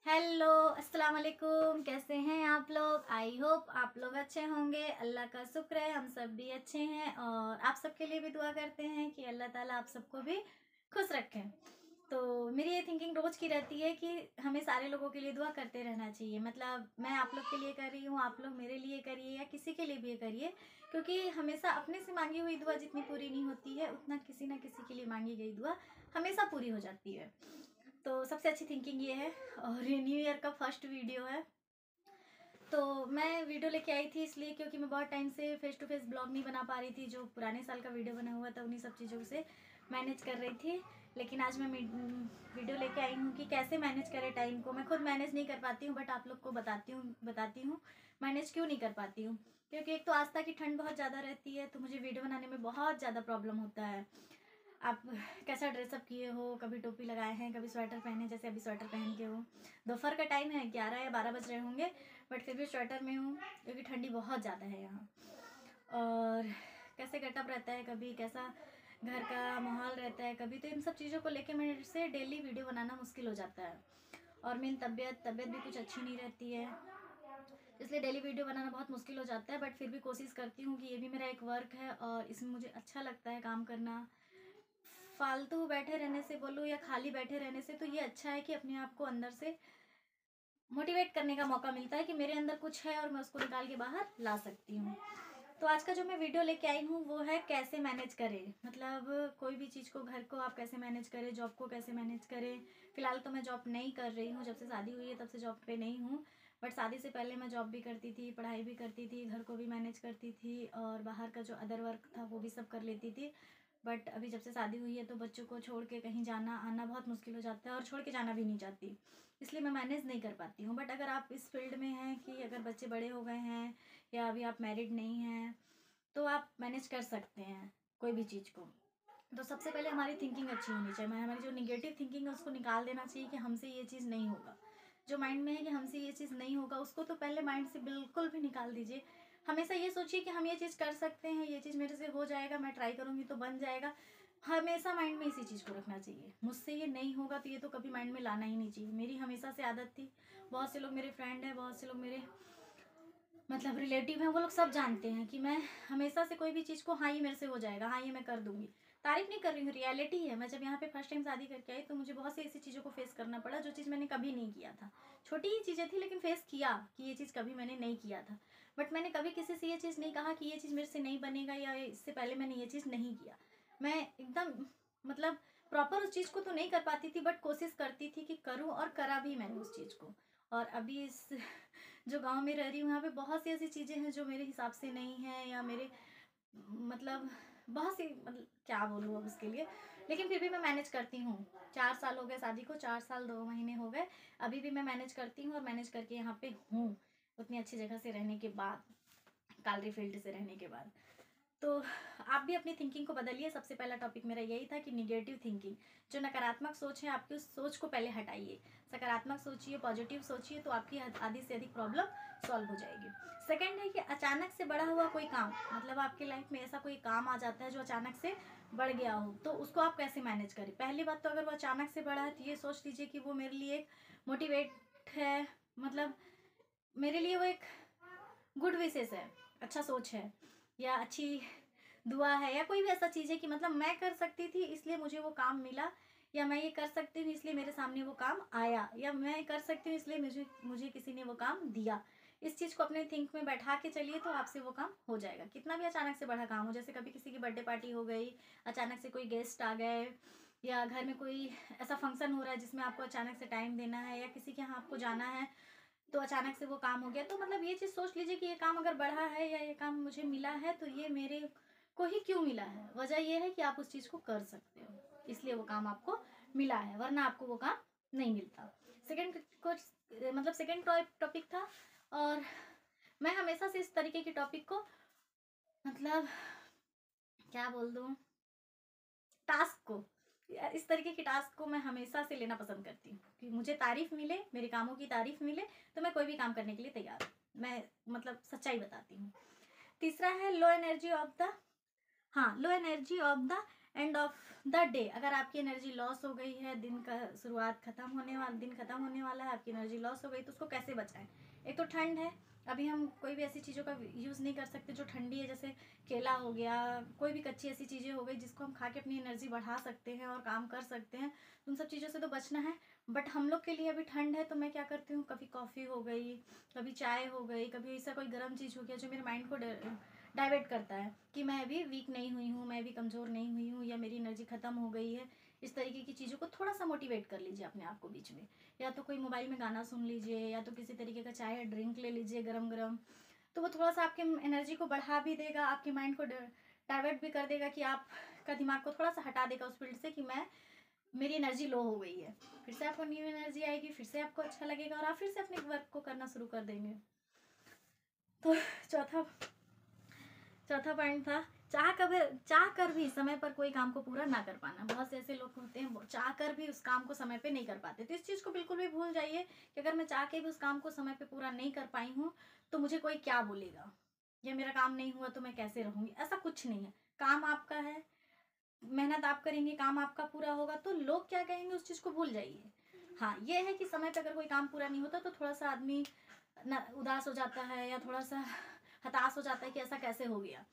Hello, अस्सलाम वालेकुम। कैसे हैं आप लोग? आई होप आप लोग अच्छे होंगे। अल्लाह का शुक्र है हम सब भी अच्छे हैं और आप सबके लिए भी दुआ करते हैं कि अल्लाह ताला आप सबको भी खुश रखें। तो मेरी ये थिंकिंग रोज़ की रहती है कि हमें सारे लोगों के लिए दुआ करते रहना चाहिए। मतलब मैं आप लोग के लिए कर रही हूँ, आप लोग मेरे लिए करिए या किसी के लिए भी करिए, क्योंकि हमेशा अपने से मांगी हुई दुआ जितनी पूरी नहीं होती है, उतना किसी ना किसी के लिए मांगी गई दुआ हमेशा पूरी हो जाती है। तो सबसे अच्छी थिंकिंग ये है और ये न्यू ईयर का फर्स्ट वीडियो है। तो मैं वीडियो लेके आई थी इसलिए क्योंकि मैं बहुत टाइम से फेस टू फेस ब्लॉग नहीं बना पा रही थी। जो पुराने साल का वीडियो बना हुआ था उन्हीं सब चीज़ों से मैनेज कर रही थी। लेकिन आज मैं वीडियो लेके आई हूँ कि कैसे मैनेज करें टाइम को। मैं खुद मैनेज नहीं कर पाती हूँ, बट आप लोग को बताती हूँ मैनेज क्यों नहीं कर पाती हूँ। क्योंकि एक तो आस्था की ठंड बहुत ज़्यादा रहती है, तो मुझे वीडियो बनाने में बहुत ज़्यादा प्रॉब्लम होता है। आप कैसा ड्रेसअप किए हो, कभी टोपी लगाए हैं, कभी स्वेटर पहने, जैसे अभी स्वेटर पहन के हो। दोपहर का टाइम है, 11 या 12 बज रहे होंगे, बट फिर भी स्वेटर में हूँ क्योंकि ठंडी बहुत ज़्यादा है यहाँ। और कैसे गेटअप रहता है, कभी कैसा घर का माहौल रहता है, कभी तो इन सब चीज़ों को लेके मेरे से डेली वीडियो बनाना मुश्किल हो जाता है। और मेरी तबीयत भी कुछ अच्छी नहीं रहती है, इसलिए डेली वीडियो बनाना बहुत मुश्किल हो जाता है। बट फिर भी कोशिश करती हूँ कि ये भी मेरा एक वर्क है और इसमें मुझे अच्छा लगता है काम करना। फालतू बैठे रहने से बोलूँ या खाली बैठे रहने से तो ये अच्छा है कि अपने आप को अंदर से मोटिवेट करने का मौका मिलता है कि मेरे अंदर कुछ है और मैं उसको निकाल के बाहर ला सकती हूँ। तो आज का जो मैं वीडियो लेके आई हूँ वो है कैसे मैनेज करें। मतलब कोई भी चीज़ को, घर को आप कैसे मैनेज करें, जॉब को कैसे मैनेज करें। फिलहाल तो मैं जॉब नहीं कर रही हूँ, जब से शादी हुई है तब से जॉब पे नहीं हूँ। बट शादी से पहले मैं जॉब भी करती थी, पढ़ाई भी करती थी, घर को भी मैनेज करती थी और बाहर का जो अदर वर्क था वो भी सब कर लेती थी। बट अभी जब से शादी हुई है तो बच्चों को छोड़ के कहीं जाना आना बहुत मुश्किल हो जाता है और छोड़ के जाना भी नहीं चाहती, इसलिए मैं मैनेज नहीं कर पाती हूँ। बट अगर आप इस फील्ड में हैं कि अगर बच्चे बड़े हो गए हैं या अभी आप मैरिड नहीं हैं तो आप मैनेज कर सकते हैं कोई भी चीज़ को। तो सबसे पहले हमारी थिंकिंग अच्छी होनी चाहिए। हमारी जो निगेटिव थिंकिंग है उसको निकाल देना चाहिए कि हमसे ये चीज़ नहीं होगा। जो माइंड में है कि हमसे ये चीज़ नहीं होगा उसको तो पहले माइंड से बिल्कुल भी निकाल दीजिए। हमेशा ये सोचिए कि हम ये चीज़ कर सकते हैं, ये चीज़ मेरे से हो जाएगा, मैं ट्राई करूँगी तो बन जाएगा। हमेशा माइंड में इसी चीज़ को रखना चाहिए। मुझसे ये नहीं होगा तो ये तो कभी माइंड में लाना ही नहीं चाहिए। मेरी हमेशा से आदत थी। बहुत से लोग मेरे फ्रेंड हैं, बहुत से लोग मेरे मतलब रिलेटिव हैं, वो लोग सब जानते हैं कि मैं हमेशा से कोई भी चीज़ को हाँ ये मेरे से हो जाएगा, हाँ ये मैं कर दूंगी। तारीफ नहीं कर रही हूँ, रियलिटी है। मैं जब यहाँ पे फर्स्ट टाइम शादी करके आई तो मुझे बहुत सी ऐसी चीज़ों को फेस करना पड़ा जो चीज़ मैंने कभी नहीं किया था। छोटी ही चीज़ें थी लेकिन फेस किया कि ये चीज़ कभी मैंने नहीं किया था। बट मैंने कभी किसी से ये चीज़ नहीं कहा कि ये चीज़ मेरे से नहीं बनेगा या इससे पहले मैंने ये चीज़ नहीं किया। मैं एकदम मतलब प्रॉपर उस चीज़ को तो नहीं कर पाती थी, बट कोशिश करती थी कि करूँ और करा भी मैंने उस चीज़ को। और अभी इस जो गांव में रह रही हूँ यहाँ पे बहुत सी ऐसी चीज़ें हैं जो मेरे हिसाब से नहीं है या मेरे मतलब बहुत सी, मतलब क्या बोलूँ अब उसके लिए। लेकिन फिर भी मैं मैनेज करती हूँ। 4 साल हो गए शादी को, 4 साल 2 महीने हो गए, अभी भी मैं मैनेज करती हूँ और मैनेज करके यहाँ पे हूँ उतनी अच्छी जगह से रहने के बाद, कालरी फील्ड से रहने के बाद। तो आप भी अपनी थिंकिंग को बदलिए। सबसे पहला टॉपिक मेरा यही था कि निगेटिव थिंकिंग, जो नकारात्मक सोच है आपकी उस सोच को पहले हटाइए। सकारात्मक सोचिए, पॉजिटिव सोचिए, तो आपकी आधी से अधिक प्रॉब्लम सॉल्व हो जाएगी। सेकंड है कि अचानक से बढ़ा हुआ कोई काम, मतलब आपकी लाइफ में ऐसा कोई काम आ जाता है जो अचानक से बढ़ गया हो, तो उसको आप कैसे मैनेज करें। पहली बात तो अगर वो अचानक से बढ़ा है तो ये सोच लीजिए कि वो मेरे लिए एक मोटिवेट है, मतलब मेरे लिए वो एक गुड विशेस है, अच्छा सोच है या अच्छी दुआ है या कोई भी ऐसा चीज़ है कि मतलब मैं कर सकती थी इसलिए मुझे वो काम मिला, या मैं ये कर सकती हूँ इसलिए मेरे सामने वो काम आया, या मैं कर सकती हूँ इसलिए मुझे मुझे किसी ने वो काम दिया। इस चीज़ को अपने थिंक में बैठा के चलिए तो आपसे वो काम हो जाएगा, कितना भी अचानक से बढ़ा काम हो। जैसे कभी किसी की बर्थडे पार्टी हो गई, अचानक से कोई गेस्ट आ गए, या घर में कोई ऐसा फंक्शन हो रहा है जिसमें आपको अचानक से टाइम देना है, या किसी के यहाँ आपको जाना है तो अचानक से वो काम हो गया। तो मतलब ये चीज़ सोच लीजिए कि ये काम अगर बढ़ा है या ये काम मुझे मिला है तो ये मेरे को ही क्यों मिला है। वजह ये है कि आप उस चीज़ को कर सकते हो, इसलिए वो काम आपको मिला है, वरना आपको वो काम नहीं मिलता। सेकंड कुछ मतलब सेकंड टॉपिक था। और मैं हमेशा से इस तरीके के टॉपिक को मतलब क्या बोल दूँ, टास्क को, या इस तरीके के टास्क को मैं हमेशा से लेना पसंद करती हूँ कि मुझे तारीफ मिले, मेरे कामों की तारीफ मिले तो मैं कोई भी काम करने के लिए तैयार हूँ। मैं मतलब सच्चाई बताती हूँ। तीसरा है लो एनर्जी ऑफ द, हाँ, low energy of the end of the day अगर आपकी एनर्जी लॉस हो गई है, दिन का शुरुआत दिन खत्म होने वाला है, आपकी एनर्जी लॉस हो गई, तो उसको कैसे बचाएं? एक तो ठंड है, अभी हम कोई भी ऐसी चीज़ों का यूज़ नहीं कर सकते जो ठंडी है, जैसे केला हो गया, कोई भी कच्ची ऐसी चीज़ें हो गई जिसको हम खा के अपनी एनर्जी बढ़ा सकते हैं और काम कर सकते हैं, उन सब चीज़ों से तो बचना है। बट हम लोग के लिए अभी ठंड है, तो मैं क्या करती हूँ, कभी कॉफ़ी हो गई, कभी चाय हो गई, कभी ऐसा कोई गर्म चीज़ हो गया जो मेरे माइंड को डाइवर्ट करता है कि मैं अभी वीक नहीं हुई हूँ, मैं अभी कमज़ोर नहीं हुई हूँ, या मेरी एनर्जी ख़त्म हो गई है। इस तरीके की चीज़ों को थोड़ा सा मोटिवेट कर लीजिए अपने आप को बीच में, या तो कोई मोबाइल में गाना सुन लीजिए, या तो किसी तरीके का चाय या ड्रिंक ले लीजिए गरम गरम। तो वो थोड़ा सा आपके एनर्जी को बढ़ा भी देगा, आपके माइंड को डाइवर्ट भी कर देगा, कि आपका दिमाग को थोड़ा सा हटा देगा उस फील्ड से कि मेरी एनर्जी लो हो गई है। फिर से आपको न्यू एनर्जी आएगी, फिर से आपको अच्छा लगेगा और आप फिर से अपने वर्क को करना शुरू कर देंगे। तो चौथा पॉइंट था, चाह कर भी समय पर कोई काम को पूरा ना कर पाना। बहुत से ऐसे लोग होते हैं, चाह कर भी उस काम को समय पे नहीं कर पाते। तो इस चीज़ को बिल्कुल भी भूल जाइए कि अगर मैं चाह के भी उस काम को समय पे पूरा नहीं कर पाई हूँ तो मुझे कोई क्या बोलेगा, या मेरा काम नहीं हुआ तो मैं कैसे रहूँगी। ऐसा कुछ नहीं है, काम आपका है, मेहनत आप करेंगे, काम आपका पूरा होगा, तो लोग क्या कहेंगे उस चीज़ को भूल जाइए। हाँ, ये है कि समय पे अगर कोई काम पूरा नहीं होता तो थोड़ा सा आदमी उदास हो जाता है, या थोड़ा सा हताश हो जाता है कि ऐसा कैसे हो गया।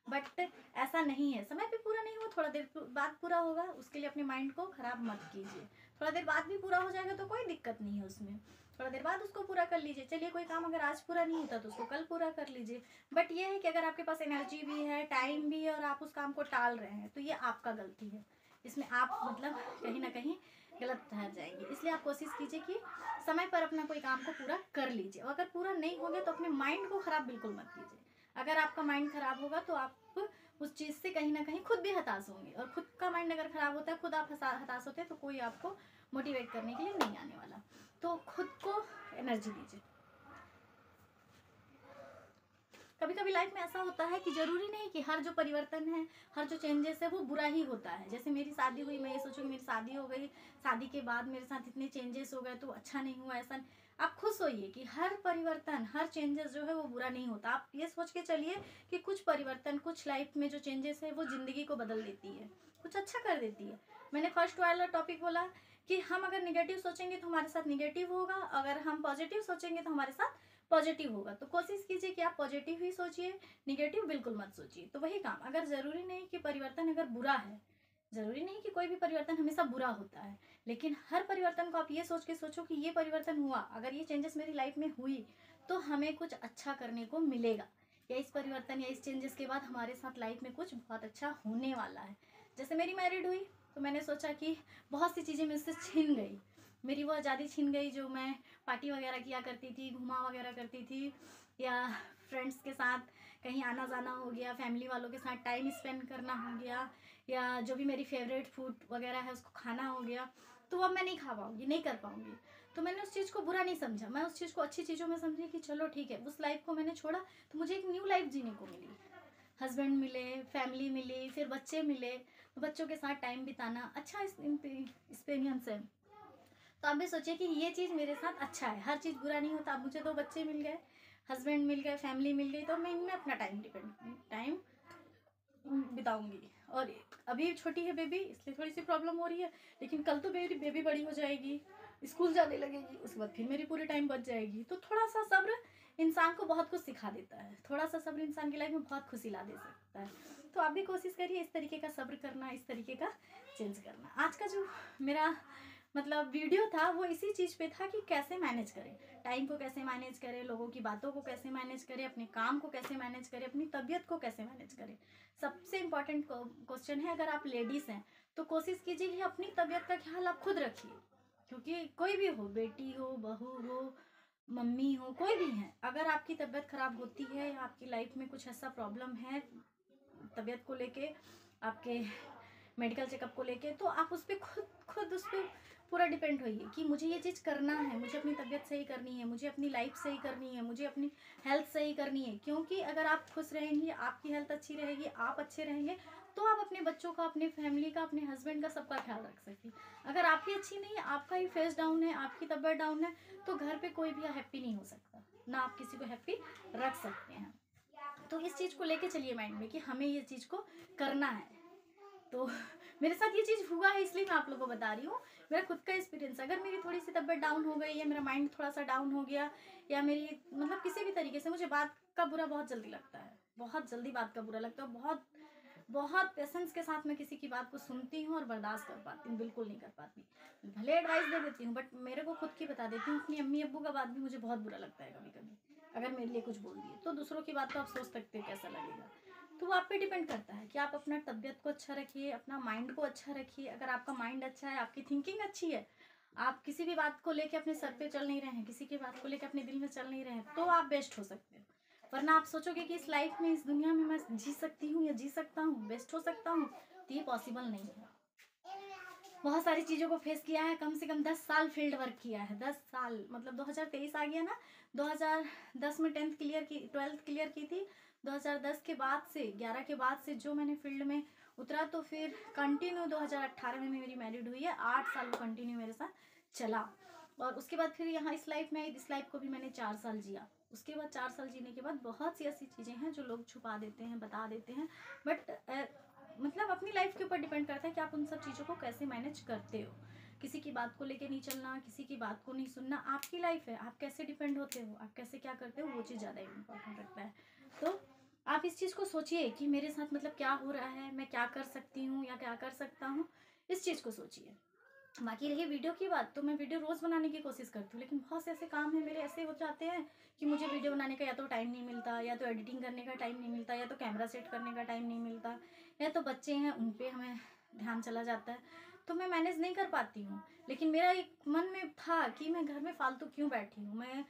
बट ऐसा नहीं है, समय पे पूरा नहीं हुआ, थोड़ा देर बाद पूरा होगा, उसके लिए अपने माइंड को खराब मत कीजिए। थोड़ा देर बाद भी पूरा हो जाएगा तो कोई दिक्कत नहीं है उसमें, थोड़ा देर बाद उसको पूरा कर लीजिए। चलिए, कोई काम अगर आज पूरा नहीं होता तो उसको कल पूरा कर लीजिए। बट ये है कि अगर आपके पास एनर्जी भी है, टाइम भी है, और आप उस काम को टाल रहे हैं, तो ये आपका गलती है। इसमें आप मतलब कहीं ना कहीं गलत ठहर जाएंगे। इसलिए आप कोशिश कीजिए कि समय पर अपना कोई काम को पूरा कर लीजिए। अगर पूरा नहीं हो गया तो अपने माइंड को खराब बिल्कुल मत कीजिए। अगर आपका माइंड खराब होगा तो आप उस चीज़ से कहीं ना कहीं खुद भी हताश होंगे, और खुद का माइंड अगर खराब होता है, खुद आप हताश होते हैं, तो कोई आपको मोटिवेट करने के लिए नहीं आने वाला। तो खुद को एनर्जी दीजिए। कभी कभी लाइफ में ऐसा होता है कि जरूरी नहीं कि हर जो परिवर्तन है, हर जो चेंजेस है वो बुरा ही होता है। जैसे मेरी शादी हुई, मैं ये सोचूंगी मेरी शादी हो गई, शादी के बाद मेरे साथ इतने चेंजेस हो गए तो अच्छा नहीं हुआ, ऐसा नहीं। आप खुश होइए कि हर परिवर्तन, हर चेंजेस जो है वो बुरा नहीं होता। आप ये सोच के चलिए कि कुछ परिवर्तन, कुछ लाइफ में जो चेंजेस है वो जिंदगी को बदल देती है, कुछ अच्छा कर देती है। मैंने फर्स्ट वाला टॉपिक बोला कि हम अगर निगेटिव सोचेंगे तो हमारे साथ निगेटिव होगा, अगर हम पॉजिटिव सोचेंगे तो हमारे साथ पॉजिटिव होगा। तो कोशिश कीजिए कि आप पॉजिटिव ही सोचिए, निगेटिव बिल्कुल मत सोचिए। तो वही काम, अगर ज़रूरी नहीं कि परिवर्तन अगर बुरा है, ज़रूरी नहीं कि कोई भी परिवर्तन हमेशा बुरा होता है, लेकिन हर परिवर्तन को आप ये सोच के सोचो कि ये परिवर्तन हुआ, अगर ये चेंजेस मेरी लाइफ में हुई तो हमें कुछ अच्छा करने को मिलेगा, या इस परिवर्तन या इस चेंजेस के बाद हमारे साथ लाइफ में कुछ बहुत अच्छा होने वाला है। जैसे मेरी मैरिड हुई तो मैंने सोचा कि बहुत सी चीज़ें मुझसे छिन गई, मेरी वो आज़ादी छिन गई जो मैं पार्टी वगैरह किया करती थी, घुमा वगैरह करती थी, या फ्रेंड्स के साथ कहीं आना जाना हो गया, फैमिली वालों के साथ टाइम स्पेंड करना हो गया, या जो भी मेरी फेवरेट फूड वगैरह है उसको खाना हो गया, तो अब मैं नहीं खा पाऊँगी, नहीं कर पाऊँगी। तो मैंने उस चीज़ को बुरा नहीं समझा, मैं उस चीज़ को अच्छी चीज़ों में समझी कि चलो ठीक है, उस लाइफ को मैंने छोड़ा तो मुझे एक न्यू लाइफ जीने को मिली, हस्बैंड मिले, फैमिली मिली, फिर बच्चे मिले, बच्चों के साथ टाइम बिताना अच्छा एक्सपीरियंस है। तो आप भी सोचिए कि ये चीज़ मेरे साथ अच्छा है, हर चीज़ बुरा नहीं होता। अब मुझे 2 बच्चे मिल गए, हस्बैंड मिल गए, फैमिली मिल गई, तो मैं इनमें अपना टाइम बिताऊंगी। और अभी छोटी है बेबी, इसलिए थोड़ी सी प्रॉब्लम हो रही है, लेकिन कल तो मेरी बेबी बड़ी हो जाएगी, स्कूल जाने लगेगी, उसके बाद फिर मेरी पूरी टाइम बच जाएगी। तो थोड़ा सा सब्र इंसान को बहुत कुछ सिखा देता है, थोड़ा सा सब्र इंसान की लाइफ में बहुत खुशी ला दे सकता है। तो आप भी कोशिश करिए इस तरीके का सब्र करना, इस तरीके का चेंज करना। आज का जो मेरा मतलब वीडियो था वो इसी चीज़ पे था कि कैसे मैनेज करें, टाइम को कैसे मैनेज करें, लोगों की बातों को कैसे मैनेज करें, अपने काम को कैसे मैनेज करें, अपनी तबीयत को कैसे मैनेज करें। सबसे इम्पॉर्टेंट क्वेश्चन है, अगर आप लेडीज़ हैं तो कोशिश कीजिए कि अपनी तबीयत का ख्याल आप खुद रखिए, क्योंकि कोई भी हो, बेटी हो, बहू हो, मम्मी हो, कोई भी है, अगर आपकी तबीयत खराब होती है या आपकी लाइफ में कुछ ऐसा प्रॉब्लम है तबीयत को लेके, आपके मेडिकल चेकअप को लेके, तो आप उस पर खुद उस पर पूरा डिपेंड होइए कि मुझे ये चीज़ करना है, मुझे अपनी तबीयत सही करनी है, मुझे अपनी लाइफ सही करनी है, मुझे अपनी हेल्थ सही करनी है। क्योंकि अगर आप खुश रहेंगी, आपकी हेल्थ अच्छी रहेगी, आप अच्छे रहेंगे, तो आप अपने बच्चों का, अपने फैमिली का, अपने हस्बैंड का, सबका ख्याल रख सकती। अगर आपकी अच्छी नहीं है, आपका ही फेस डाउन है, आपकी तबीयत डाउन है, तो घर पे कोई भी हैप्पी नहीं हो सकता, ना आप किसी को हैप्पी रख सकते हैं। तो इस चीज़ को लेके चलिए माइंड में कि हमें ये चीज़ को करना है। तो मेरे साथ ये चीज़ हुआ है, इसलिए मैं आप लोगों को बता रही हूँ, मेरा खुद का एक्सपीरियंस। अगर मेरी थोड़ी सी तबीयत डाउन हो गई या मेरा माइंड थोड़ा सा डाउन हो गया, या मेरी मतलब किसी भी तरीके से, मुझे बात का बुरा बहुत जल्दी लगता है, बहुत जल्दी बात का बुरा लगता है। बहुत बहुत पेशेंस के साथ मैं किसी की बात को सुनती हूँ और बर्दाश्त कर पाती हूँ, बिल्कुल नहीं कर पाती। भले एडवाइस दे देती हूँ, बट मेरे को खुद की बता देती हूँ, अपनी अम्मी अब्बू का बात भी मुझे बहुत बुरा लगता है कभी कभी। अगर मेरे लिए कुछ बोल दिए तो दूसरों की बात तो आप सोच सकते हो कैसा लगेगा। तो वो आप पे डिपेंड करता है कि आप अपना तबीयत को अच्छा रखिए, अपना माइंड को अच्छा रखिए। अगर आपका माइंड अच्छा है, आपकी थिंकिंग अच्छी है, आप किसी भी बात को लेके अपने सर पे चल नहीं रहे हैं, किसी की बात को लेके अपने दिल में चल नहीं रहे हैं, तो आप बेस्ट हो सकते हो। वरना आप सोचोगे कि इस लाइफ में, इस दुनिया में मैं जी सकती हूँ या जी सकता हूँ, बेस्ट हो सकता हूँ, तो ये पॉसिबल नहीं है। बहुत सारी चीज़ों को फेस किया है, कम से कम 10 साल फील्ड वर्क किया है, 10 साल, मतलब 2023 आ गया ना, 2010 में 10th क्लियर की, 12th क्लियर की थी, 2010 के बाद से, 11 के बाद से जो मैंने फील्ड में उतरा, तो फिर कंटिन्यू 2018 में मेरी मैरिड हुई है, 8 साल वो कंटिन्यू मेरे साथ चला। और उसके बाद फिर यहाँ इस लाइफ में आई, इस लाइफ को भी मैंने 4 साल जिया। उसके बाद 4 साल जीने के बाद बहुत सी ऐसी चीज़ें हैं जो लोग छुपा देते हैं, बता देते हैं, बट मतलब अपनी लाइफ के ऊपर डिपेंड करता है कि आप उन सब चीज़ों को कैसे मैनेज करते हो। किसी की बात को लेके नहीं चलना, किसी की बात को नहीं सुनना, आपकी लाइफ है, आप कैसे डिपेंड होते हो, आप कैसे क्या करते हो, वो चीज़ ज़्यादा इम्पोर्टेंट रखता है। तो आप इस चीज़ को सोचिए कि मेरे साथ मतलब क्या हो रहा है, मैं क्या कर सकती हूँ या क्या कर सकता हूँ, इस चीज़ को सोचिए। बाकी रही वीडियो की बात, तो मैं वीडियो रोज़ बनाने की कोशिश करती हूँ, लेकिन बहुत से ऐसे काम हैं मेरे, ऐसे हो जाते हैं कि मुझे वीडियो बनाने का या तो टाइम नहीं मिलता, या तो एडिटिंग करने का टाइम नहीं मिलता, या तो कैमरा सेट करने का टाइम नहीं मिलता, या तो बच्चे हैं उन पे हमें ध्यान चला जाता है, तो मैं मैनेज नहीं कर पाती हूँ। लेकिन मेरा एक मन में था कि मैं घर में फालतू क्यों बैठी हूँ, मैं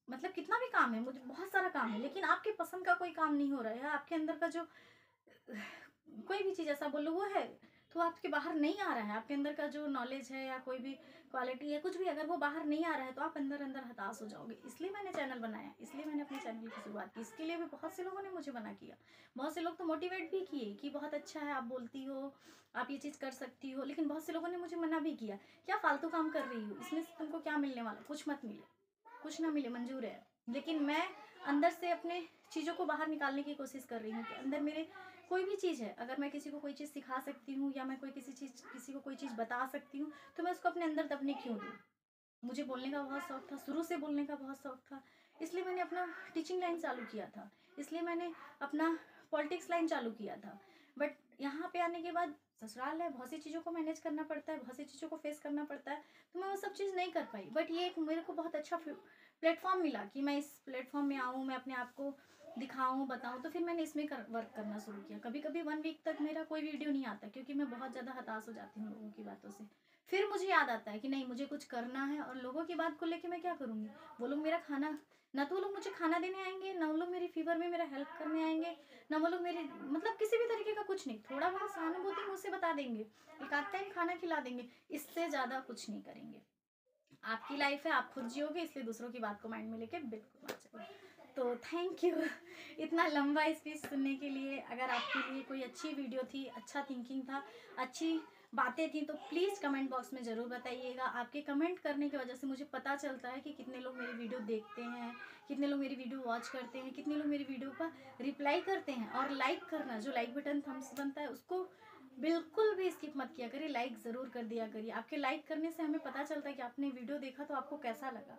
मतलब कितना भी काम है, मुझे बहुत सारा काम है, लेकिन आपके पसंद का कोई काम नहीं हो रहा है, आपके अंदर का जो कोई भी चीज़ ऐसा बोलो वो है, तो आपके बाहर नहीं आ रहा है, आपके अंदर का जो नॉलेज है या कोई भी क्वालिटी है, कुछ भी अगर वो बाहर नहीं आ रहा है, तो आप अंदर अंदर हताश हो जाओगे। इसलिए मैंने चैनल बनाया, इसलिए मैंने अपने चैनल की शुरुआत की। इसके लिए भी बहुत से लोगों ने मुझे मना किया, बहुत से लोग तो मोटिवेट भी किए कि बहुत अच्छा है, आप बोलती हो, आप ये चीज़ कर सकती हो, लेकिन बहुत से लोगों ने मुझे मना भी किया, क्या फालतू काम कर रही हो, इसमें से तुमको क्या मिलने वाला, कुछ मत मिले, कुछ ना मिले, मंजूर है। लेकिन मैं अंदर से अपने चीज़ों को बाहर निकालने की कोशिश कर रही हूँ कि अंदर मेरे कोई भी चीज़ है, अगर मैं किसी को कोई चीज़ सिखा सकती हूँ, या मैं कोई किसी को कोई चीज़ बता सकती हूँ, तो मैं उसको अपने अंदर दबने क्यों दूँ। मुझे बोलने का बहुत शौक था, शुरू से बोलने का बहुत शौक था, इसलिए मैंने अपना टीचिंग लाइन चालू किया था, इसलिए मैंने अपना पॉलिटिक्स लाइन चालू किया था। बट यहाँ पे आने के बाद ससुराल है, बहुत सी चीज़ों को मैनेज करना पड़ता है, बहुत सी चीज़ों को फेस करना पड़ता है, तो मैं वो सब चीज़ नहीं कर पाई। बट ये एक मेरे को बहुत अच्छा प्लेटफॉर्म मिला कि मैं इस प्लेटफॉर्म में आऊँ, मैं अपने आप को दिखाऊँ, बताऊँ, तो फिर मैंने इसमें वर्क करना शुरू किया। कभी कभी 1 वीक तक मेरा कोई वीडियो नहीं आता, क्योंकि मैं बहुत ज़्यादा हताश हो जाती हूँ लोगों की बातों से। फिर मुझे याद आता है कि नहीं, मुझे कुछ करना है, और लोगों की बात को लेके मैं क्या करूँगी। वो लोग मेरा खाना, ना तो वो लोग मुझे खाना देने आएंगे, ना वो लोग मेरी फीवर में मेरा हेल्प करने आएंगे, ना वो लोग मेरे मतलब किसी भी तरीके का कुछ नहीं, थोड़ा बहुत सहानुभूति मुझसे बता देंगे, एक आध टाइम खाना खिला देंगे, इससे ज़्यादा कुछ नहीं करेंगे। आपकी लाइफ है, आप खुद जियोगे, इसलिए दूसरों की बात को माइंड में लेके बिल्कुल मत चलो। तो थैंक यू इतना लंबा स्पीच सुनने के लिए। अगर आपके लिए कोई अच्छी वीडियो थी, अच्छा थिंकिंग था, अच्छी बातें थी, तो प्लीज़ कमेंट बॉक्स में ज़रूर बताइएगा। आपके कमेंट करने की वजह से मुझे पता चलता है कि कितने लोग मेरी वीडियो देखते हैं, कितने लोग मेरी वीडियो वॉच करते हैं, कितने लोग मेरी वीडियो का रिप्लाई करते हैं। और लाइक करना, जो लाइक बटन थम्स बनता है, उसको बिल्कुल भी स्किप मत किया करिए, लाइक ज़रूर कर दिया करिए। आपके लाइक करने से हमें पता चलता है कि आपने वीडियो देखा तो आपको कैसा लगा।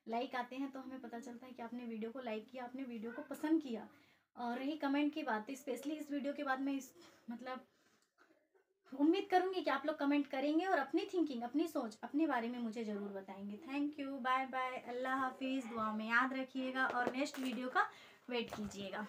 लाइक आते हैं तो हमें पता चलता है कि आपने वीडियो को लाइक किया, आपने वीडियो को पसंद किया। और रही कमेंट की बात, स्पेशली इस वीडियो के बाद मैं इस मतलब उम्मीद करूंगी कि आप लोग कमेंट करेंगे और अपनी थिंकिंग, अपनी सोच, अपने बारे में मुझे ज़रूर बताएंगे। थैंक यू, बाय बाय, अल्लाह हाफिज़। दुआ में याद रखिएगा और नेक्स्ट वीडियो का वेट कीजिएगा।